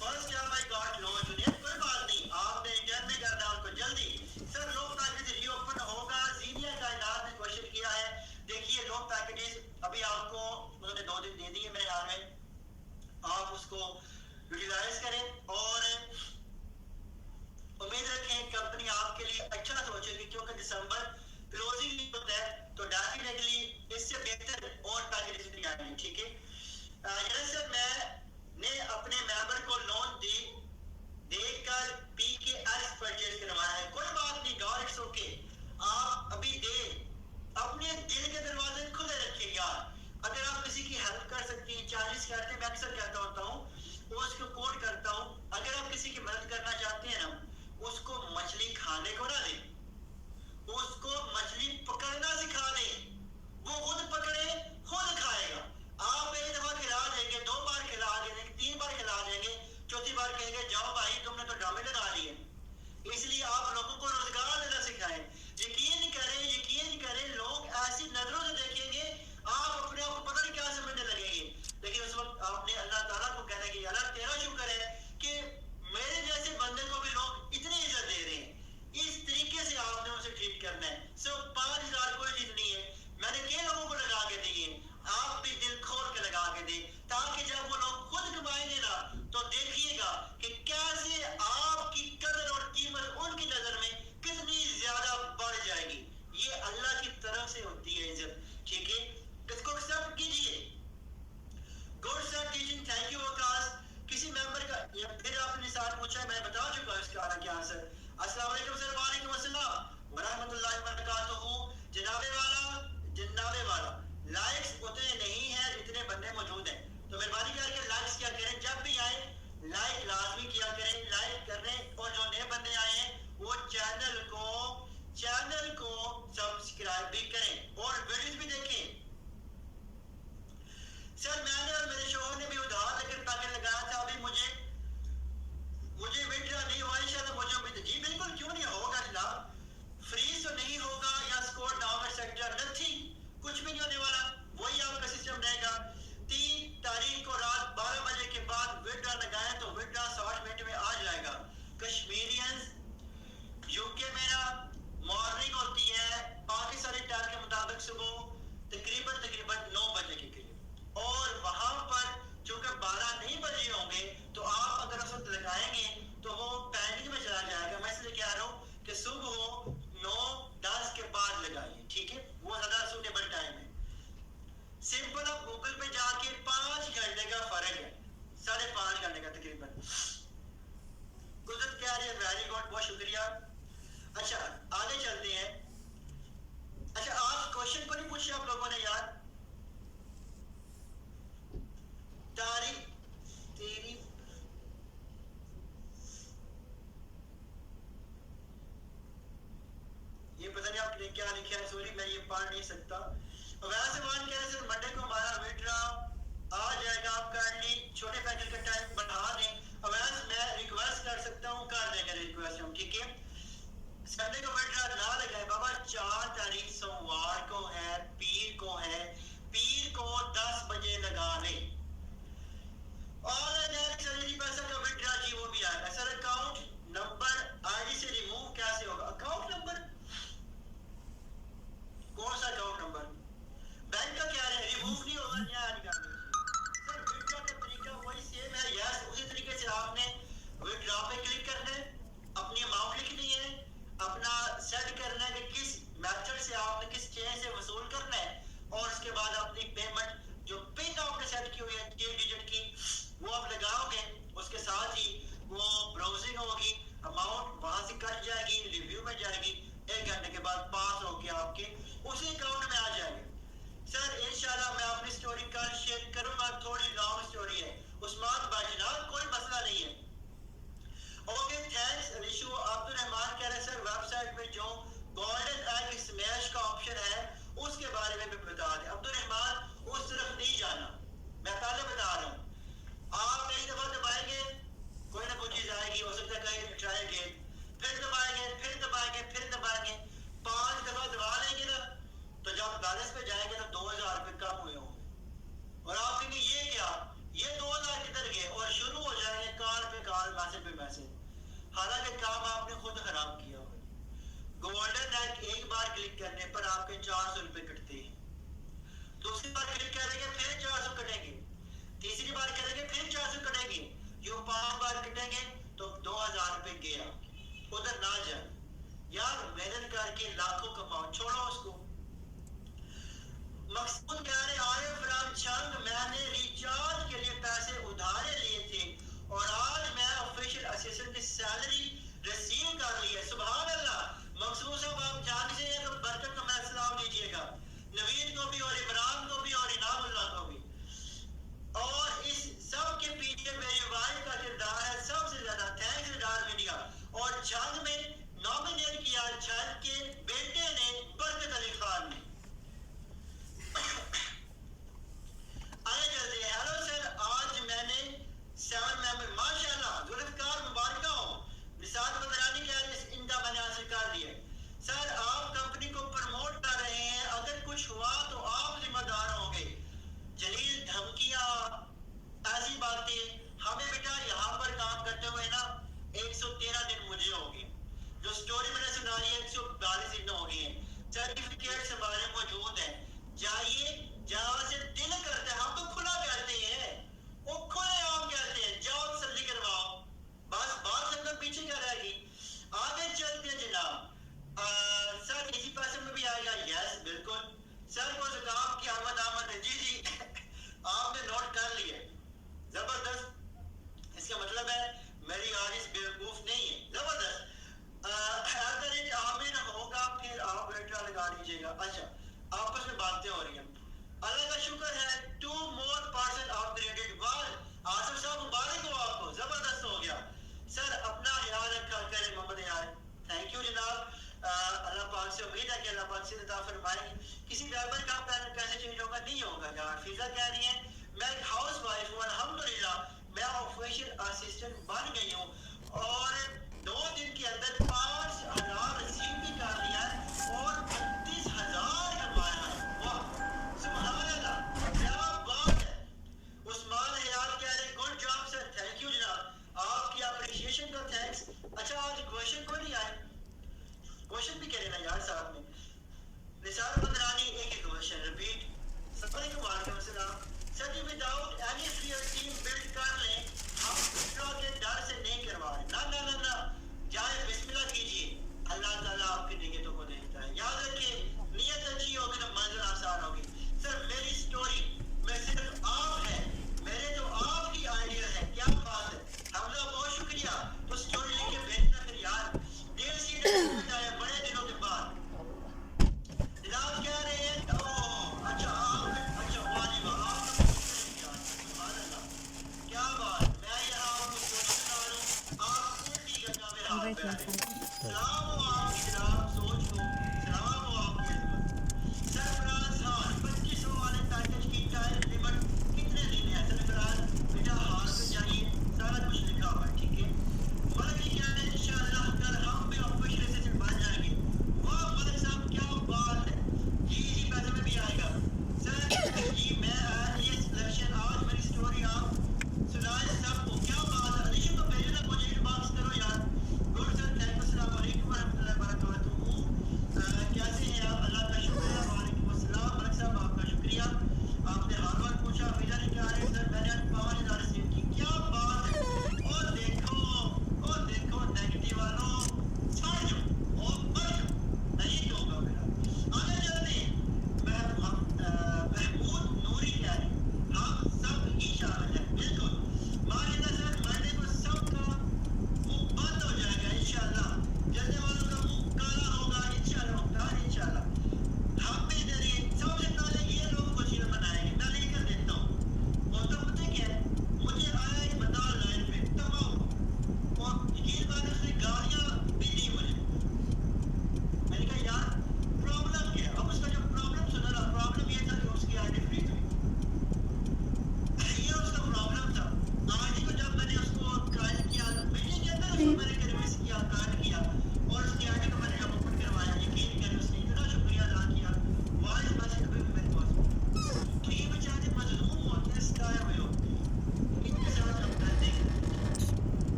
first time I got launch. कोई बात नहीं, आपने रिटर्न में करना है उनको जल्दी। सर लोग पैकेज रीओपन होगा, सीनियर कायनात ने क्वेश्चन किया है। देखिए लोग पैकेजेस अभी आपको उन्होंने 2 दिन दे दिए मेरे हाल में, आप उसको यूटिलाइज करें और उम्मीद रखें कंपनी आपके लिए अच्छा सोचेगी क्योंकि दिसंबर क्लोजिंग होता है तो डेफिनेटली इससे बेहतर और पैकेजेस भी आएंगे, ठीक है? सर मैंने अपने मेंबर को लोन देकर PKS परचेज करवाया है। कोई बात नहीं गॉड, इट्स ओके। आप अभी अपने दिल के दरवाजे खुले रखिए यार। अगर आप किसी की हेल्प कर सकती हैं, चार्जेस करते हैं, मैं अक्सर कहता होता हूँ वो उसको कोड करता हूँ। अगर आप किसी की मदद करना चाहते हैं ना उसको मछली खाने को ना दे, उसको मछली पकड़ना सिखा दे, वो खुद पकड़े खुद खाएगा। आप एक दफा खिला देंगे, 2 बार खिला देंगे, 3 बार खिला देंगे, चौथी बार कहेंगे जाओ भाई तुमने तो ड्रामे लगा लिए। इसलिए आप लोगों को रोजगार देना सिखाएं। यकीन करें लोग ऐसी नजरों से देखेंगे, आप अपने आप को पता नहीं क्या समझने लगेंगे। लेकिन उस वक्त आपने अल्लाह ताला को कहना कि अल्लाह तेरा शुक्र है कि मेरे जैसे बंदे को भी लोग इतनी इज्जत दे रहे हैं। इस तरीके से आपने उसे ट्रीट करना है। सिर्फ 5,000 कोई चीज नहीं है, मैंने कई लोगों को लगा के दिए, आप भी दिल खोल के लगा के दे, ताकि जब वो लोग खुद कमाएंगे ना तो देखिएगा कि कैसे आपकी कदर और कीमत उनकी नजर में कितनी ज्यादा बढ़ जाएगी। ये अल्लाह की तरफ से होती है इज्जत, ठीक है? इसको एक्सेप्ट कीजिए। Good sir teaching, thank you Waqas. किसी मेंबर का या फिर आपने सवाल पूछा है, मैं बता चुका हूं इसका क्या आंसर। अस्सलाम वालेकुम सर। वालेकुम अस्सलाम व रहमतुल्लाहि व बरकातहू। जनाबे वाला लाइक्स उतने नहीं है जितने बंदे मौजूद हैं, तो मेहरबानी करके लाइक्स क्या करें, जब भी आए लाइक लाजमी किया करें, लाइक करें। और जो नए बंदे आए हैं वो चैनल को सब्सक्राइब भी करें और वीडियोस भी देखें। सर मैंने और मेरे शोहर ने भी उधार लेकर पैकेट लगाया था, अभी मुझे विड्रॉ नहीं हुआ, इंशाल्लाह मुझे उम्मीद। जी बिल्कुल, क्यों नहीं होगा जनाब, फ्रीज तो नहीं होगा या स्कोर डाउन सेक्टर, नथिंग, कुछ भी नहीं होने वाला, वही आपका सिस्टम रहेगा। 3 तारीख को रात 12 बजे के बाद विड्रॉ लगाएं तो विड्रॉ 60 मिनट में आ जाएगा। कश्मीरियंस यूके में ना मॉर्निंग होती है पाकिस्तानी टाइम के मुताबिक सुबह तकरीबन 9 बजे के करीब, और वहां पर चूंकि 12 नहीं बजे होंगे तो आप अगर उस वक्त लगाएंगे तो वो पैनिक में चला जाएगा। मैं इसलिए कह रहा हूँ कि सुबह 9-10 के बाद लगाइए, ठीक है? वो ज्यादा सूटेबल टाइम है। सिंपल आप गूगल पे जाके 5 घंटे का फर्क है, 5.5 घंटे का तकरीबन। गुजरत कह रही है वेरी गुड, बहुत शुक्रिया। अच्छा आगे चलते हैं। अच्छा आज क्वेश्चन को नहीं पूछे आप लोगों ने यार, तारीख तेरी ये पता नहीं आपने क्या लिखा है, सॉरी मैं ये पढ़ नहीं सकता। वैसे मान कह रहे मंडे को हमारा विड्रॉ आ जाएगा, आप काइंडली छोटे पैकेट का टाइम बढ़ा दें। वैसे मैं रिक्वेस्ट कर सकता हूँ, कर देंगे रिक्वेस्ट हम, ठीक है? संडे को विड्रॉ ना लगाए बाबा, 4 तारीख सोमवार को है, पीर को 10 बजे लगा लें। पैसा का विड्रॉ जी वो भी आएगा। सर अकाउंट नंबर आईडी से रिमूव कैसे होगा? अकाउंट नंबर कौन सा अकाउंट नंबर? बैंक का क्या है, रिमूव नहीं होगा, क्या सर विड्रॉ का तरीका वही सेम है। यस, उसी तरीके से आपने विड्रॉ पे क्लिक करना है, अपनी अमाउंट लिखनी है, अपना सेट करना है कि किस मेथड से आपने किस चेन से वसूल करना है, और उसके बाद अपनी पेमेंट जो पिन आपने सेट की हुई है 3 डिजिट की वो आप लगाओगे। उसके साथ ही वो ब्राउजिंग होगी, अमाउंट वहां से कट जाएगी, रिव्यू में जाएगी, 1 घंटे के बाद पास होके आपके उसी अकाउंट में आ जाएगी। सर इंशाल्लाह मैं अपनी स्टोरी कल शेयर करूंगा, थोड़ी लॉन्ग स्टोरी है उस्मान भाई, कोई मसला नहीं है। Okay thanks Rishu. अब्दुल रहमान कह रहे सर वेबसाइट में जो गोल्डन एग स्मैश का ऑप्शन है उसके बारे में भी बता दें। अब्दुल रहमान उस तरफ नहीं जाना, मैं पहले बता रहा हूँ। आप एक दफा दबाएंगे कोई ना कोई चीज आएगी, हो सकता है कहीं ट्राएंगे, फिर दबाएंगे 5 दफा दबा लेंगे ना, तो जब बैलेंस पे जाएंगे तो 2000 रुपए कम हुए होंगे, और आप कहेंगे ये क्या, ये 2000 किधर गए, और शुरू हो जाएंगे कॉल पे कॉल, मैसेज पे मैसेज। हालांकि काम आपने खुद खराब किया हुआ है। गोल्डन एग एक बार क्लिक करने पर आपके 400 रुपए कटते हैं, दूसरी बार क्लिक करेंगे फिर 400 कटेंगे, तीसरी बार करेंगे फिर 400 कटेंगे, यूं 5 बार कटेंगे तो 2000 रुपए गया। उधर ना जाए यार, मेहनत करके लाखों कमाओ, छोड़ो उसको। मकसूद कह रहे आए फ्रॉम चंग, मैंने रिचार्ज के लिए पैसे उधारे लिए थे और आज मैं ऑफिशियल असिस्टेंट की सैलरी रिसीव कर ली है। सुभान अल्लाह। मकसूद साहब आप जान से तो बरकत का मैं सलाम दीजिएगा, नवीद को भी और इमरान को भी और इनामुल्लाह को भी। और इस सब के पीछे मेरी वाइफ का किरदार है सबसे ज्यादा। थैंक्स डार मीडिया। और जंग सर आप कंपनी को प्रमोट कर रहे हैं, अगर कुछ हुआ तो आप जिम्मेदार होंगे। जलील धमकियां, ऐसी बातें, हमें बेटा यहाँ पर काम करते हुए ना 113 दिन मुझे हो गए। जो स्टोरी मैंने सुनाई है 142 दिन हो गए हैं। सर्टिफिकेट्स हमारे मौजूद हैं। जाइए, जहाँ से दिल करता है, हम तो खुला कहते हैं, वो खुले आम कहते हैं, जाओ तसल्ली करवाओ। बस बात लगभग पीछे क्या रहेगी। आगे चलते हैं जनाब। सर इसी पैसे में भी आएगा? यस बिल्कुल। सर को जुकाम की आमद है। जी जी आपने नोट कर लिए, जबरदस्त। इसका मतलब है मेरी आरिस बेवकूफ नहीं है, जबरदस्त। अगर एक आमिर होगा फिर आप बेटा लगा लीजिएगा। अच्छा, आपस में बातें हो रही हैं। अल्लाह का शुक्र है 2 more person upgraded। वाह आसिफ साहब, मुबारक हो आपको, जबरदस्त हो गया। सर अपना ख्याल रखा करें मोहम्मद यार। थैंक यू जनाब। अल्लाह पाक से उम्मीद है कि अल्लाह पाक से अता फरमाएगी। किसी ड्राइवर का पैन कैसे चेंज होगा? नहीं होगा यार। फिजा कह रही है मैं एक हाउस वाइफ हूँ, अल्हम्दुलिल्लाह मैं ऑफिशियल असिस्टेंट बन गई हूँ और 2 दिन के अंदर 5,000 रिसीव भी कर लिया है और 32,000 कमाया है। वाह सुभान अल्लाह, क्या बात है। उस्मान हयात कह रहे good job sir. Thank you जनाब, आपकी अप्रिशिएशन का थैंक्स। अच्छा आज क्वेश्चन को नहीं आए, क्वेश्चन भी करें ना यार साथ में। निसार बंदरानी एक ही क्वेश्चन रिपीट। अस्सलाम वालेकुम सलाम। Sir ji without any fear team build कर लें, हम दूसरों के डर से नहीं करवा रहे। ना ना ना ना, जाए बिस्मिल्लाह कीजिए, अल्लाह ताला आपकी नीयतों को देखता है। याद रखिए नीयत अच्छी होगी तो मंजिल आसान होगी। सर मेरी स्टोरी में सिर्फ आप है, मेरे तो आप ही आइडिया है। क्या बात है हमजा, बहुत शुक्रिया। तो स्टोरी लिख के भेजना फिर यार। डेढ़ सीट बताया बड़े दिनों के बाद। जनाब कह रहे हैं अच्छा अच्छा वाह जी वाह, आप तो सुभान अल्लाह, क्या बात। मैं यहाँ आपको स्टोरी सुना रहा हूँ, आप उल्टी गंगा में हाथ बैठे। सलाम हो आपकी जनाब सोच को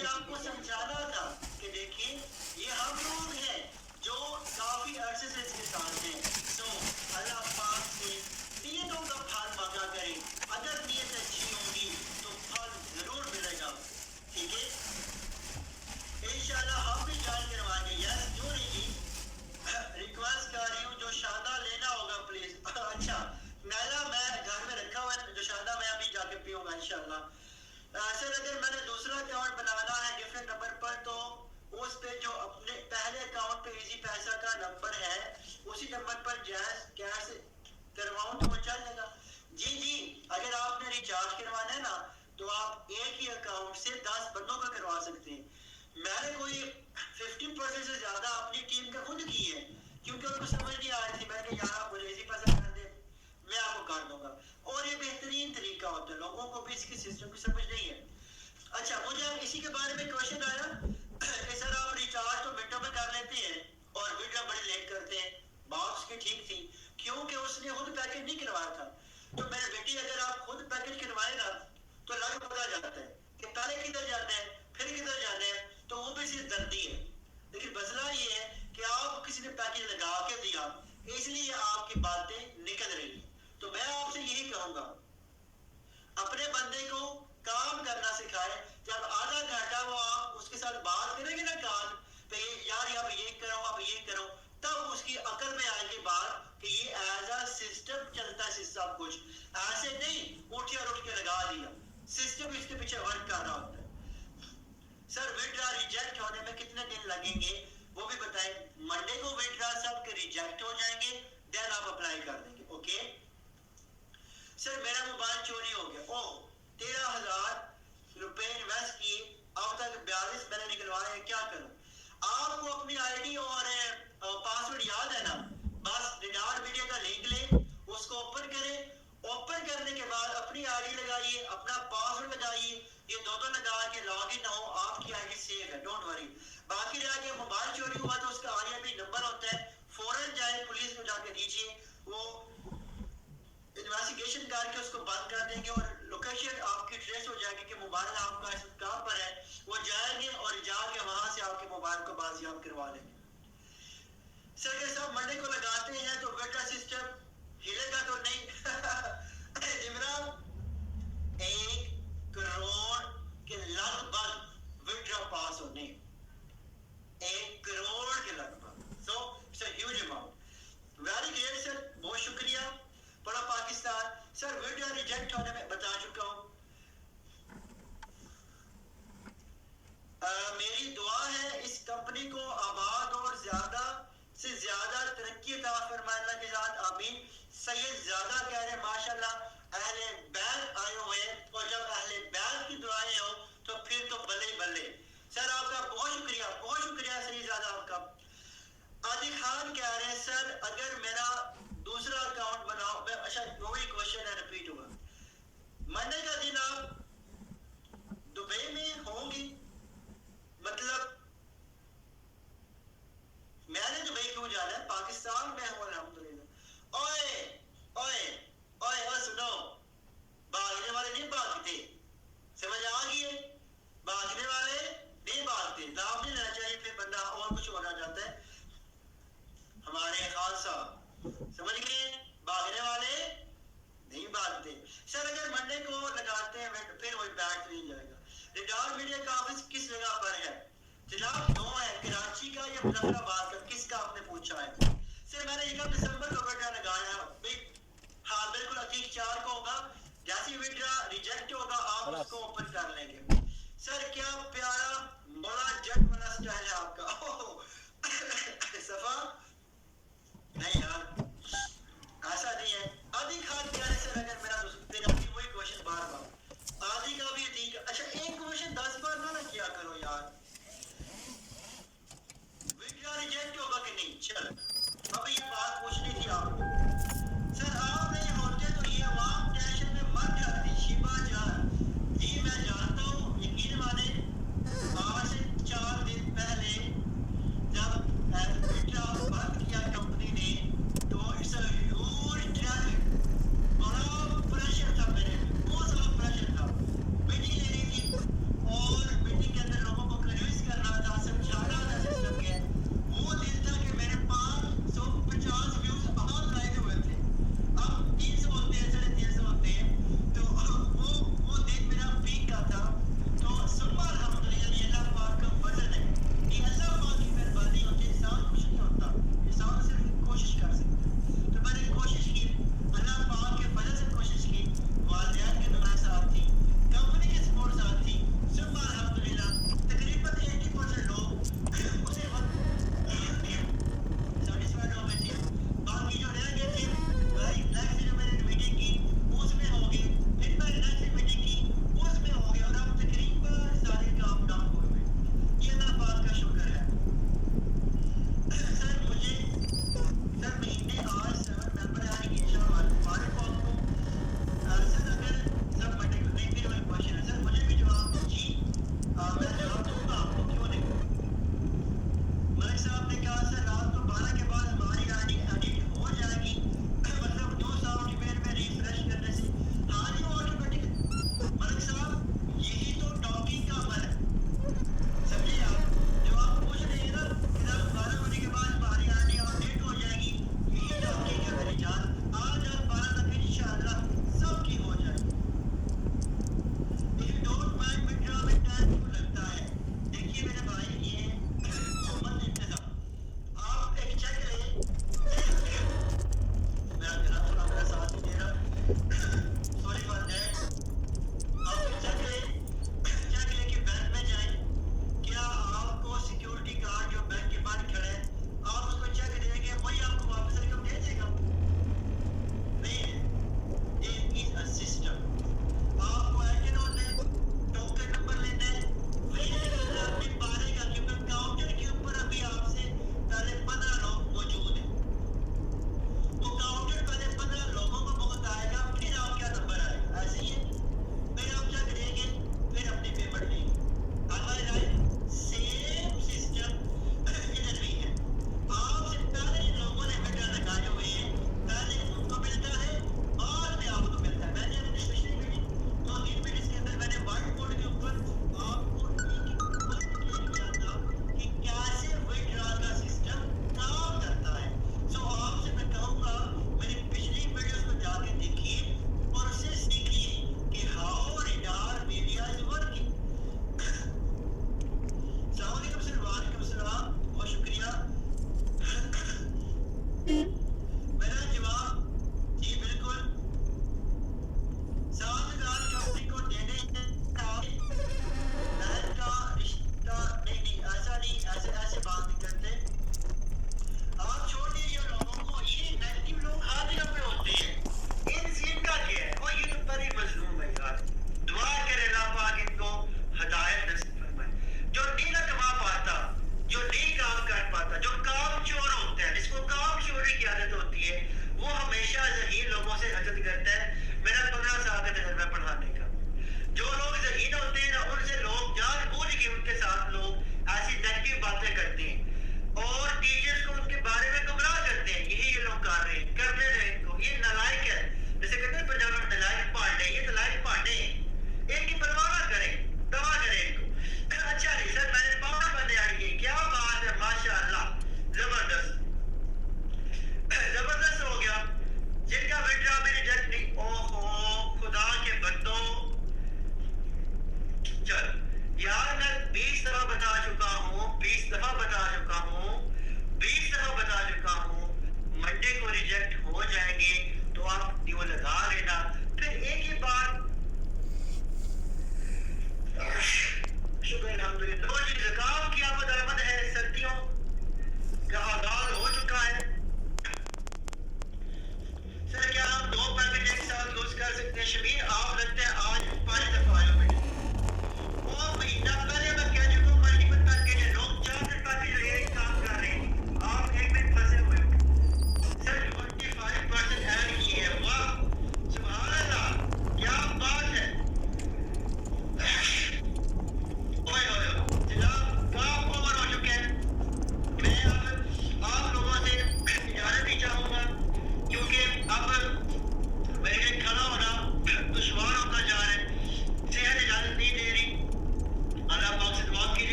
मुझे आपको समझाना था कि देखिए ये हम लोग हैं जो काफी अरसे से इसके साथ हैं। तो अल्लाह पाक से नियतों का फल मांगा करें, अगर नियत अच्छी होगी तो फल जरूर मिलेगा। ठीक है, इंशाल्लाह हम भी ज्वाइन करवाएंगे। यस जोड़ी जी, रिक्वेस्ट कर रही हूँ, जो शादा लेना होगा प्लीज। अच्छा मैला मैं घर में रखा हुआ है, जो शादा मैं अभी जाके पीऊंगा इंशाल्लाह। सर अगर मैंने दूसरा अकाउंट बनाना है डिफरेंट नंबर पर, तो उस पे जो अपने पहले अकाउंट पे इजी पैसा का नंबर है उसी नंबर पर जैस कैश करवाऊं तो वो चलेगा? जी जी, अगर आपने रिचार्ज करवाना है ना तो आप एक ही अकाउंट से 10 बंदों का करवा सकते हैं। मैंने कोई 50% से ज्यादा अपनी टीम का खुद की है, क्योंकि उनको समझ नहीं आ रही थी। मैंने कहा यार आप मुझे इसी पैसा कर दे, मैं आपको कर दूंगा, और ये बेहतरीन तरीका होता है, लोगों को भी इसकी सिस्टम की समझ नहीं है। अच्छा मुझे अब इसी के बारे में क्वेश्चन आया कि सर आप रिचार्ज तो मिनटों में कर लेते हैं और विड्रॉ बड़ी लेट करते हैं। बात उसकी ठीक थी, क्योंकि उसने खुद पैकेज नहीं करवाया था। तो मेरे बेटी अगर आप खुद पैकेज करवाए ना तो लग पता जाता है कि पहले किधर जाते हैं फिर किधर जाते हैं, तो वो भी सिर्फ दर्दी है। लेकिन मसला ये है कि आप किसी ने पैकेज लगा के दिया, इसलिए आपकी बातें निकल रही है। तो मैं आपसे यही कहूंगा, अपने बंदे को काम करना सिखाए। जब आधा घंटा वो आप उसके साथ बात करेंगे ना काम पे, यार आप ये करो आप ये करो, तब उसकी अकल में आएगी बात कि ये एज अ सिस्टम चलता है सब कुछ, ऐसे नहीं उठ के लगा दिया। सिस्टम इसके पीछे वर्क कर रहा होता है। सर विड्रॉ रिजेक्ट होने में कितने दिन लगेंगे वो भी बताएं। मंडे को विड्रॉ सबके रिजेक्ट हो जाएंगे, देन आप अप्लाई कर देंगे। ओके सर मेरा मोबाइल चोरी हो गया, ओह 13,000 रुपए इन्वेस्ट किए, अब तक 42 मैंने निकलवाए, क्या करूं? आपको अपनी आईडी और पासवर्ड याद है ना? बस रिडार मीडिया का लिंक ले, उसको ओपन करें, ओपन करने के बाद अपनी आईडी लगाइए, अपना पासवर्ड लगाइए, ये दो लगा के लॉग इन हो, आपकी आईडी सेफ है, डोंट वरी। बाकी रह गया मोबाइल चोरी हुआ तो उसका आईएमई नंबर होता है, फौरन जाए पुलिस को जाके दीजिए, वो इन्वेस्टिगेशन करके उसको बंद कर देंगे और लोकेशन आपकी ट्रेस हो जाएगी कि मोबाइल आपका कहां पर है। वो जाएंगे और जाके वहां से आपके मोबाइल को बाजियाब करवा लेंगे। सर अगर सब मंडे को लगाते हैं तो विड्रॉ सिस्टम हिलेगा तो नहीं? इमरान 1 करोड़ के लगभग विड्रॉ पास होने, 1 करोड़ के लगभग, so it's a huge amount. Very great sir, बहुत शुक्रिया। बड़ा पाकिस्तान। सर वीडियो रिजेक्ट होने में बता चुका हूं। मेरी दुआ है इस कंपनी को आबाद और ज्यादा से ज्यादा तरक्की अता फरमाए अल्लाह के साथ, आमीन। सैयद ज्यादा कह रहे हैं माशाल्लाह अहले बैत आए हुए, और जब अहले बैत की दुआएं हो तो फिर तो बल्ले बल्ले। सर आपका बहुत शुक्रिया सही ज्यादा आपका। आदि खान कह रहे हैं सर अगर मेरा दूसरा अकाउंट बनाओ, अच्छा वही क्वेश्चन है, रिपीट हुआ। मंडे का दिन आप दुबई में होंगी, मतलब मैंने दुबई क्यों जाना है, पाकिस्तान में हूं अल्हम्दुलिल्लाह। ओए ओए ओए ओए सुनो, भागने वाले नहीं भागते, समझ आ गई है? भागने वाले नहीं भागते, नाम नहीं लेना चाहिए, फिर बंदा और कुछ होना जाता है। हमारे खान साहब समझ गए, भागने वाले नहीं भागते। सर अगर मंडे को लगाते हैं फिर वही बैठ नहीं जाएगा। रिडार मीडिया का ऑफिस किस जगह पर है? जनाब 2 है, कराची का या मुजफ्फराबाद का, किसका आपने पूछा है? सर मैंने 1 दिसंबर को विड्रॉ लगाया, हाँ बिल्कुल अतीक 4 को होगा। जैसे विड्रॉ रिजेक्ट होगा आप उसको ओपन कर लेंगे। सर क्या प्यारा बड़ा जट वाला स्टाइल है आपका। सफा नहीं यार ऐसा नहीं है। आदि खान कह रहे सर अगर मेरा तेरा भी वही क्वेश्चन बार बार, आदि का भी ठीक है। अच्छा एक क्वेश्चन 10 बार ना किया करो यार। विड्रॉ रिजेक्ट होगा कि नहीं? चल अब ये बात पूछनी थी आपको।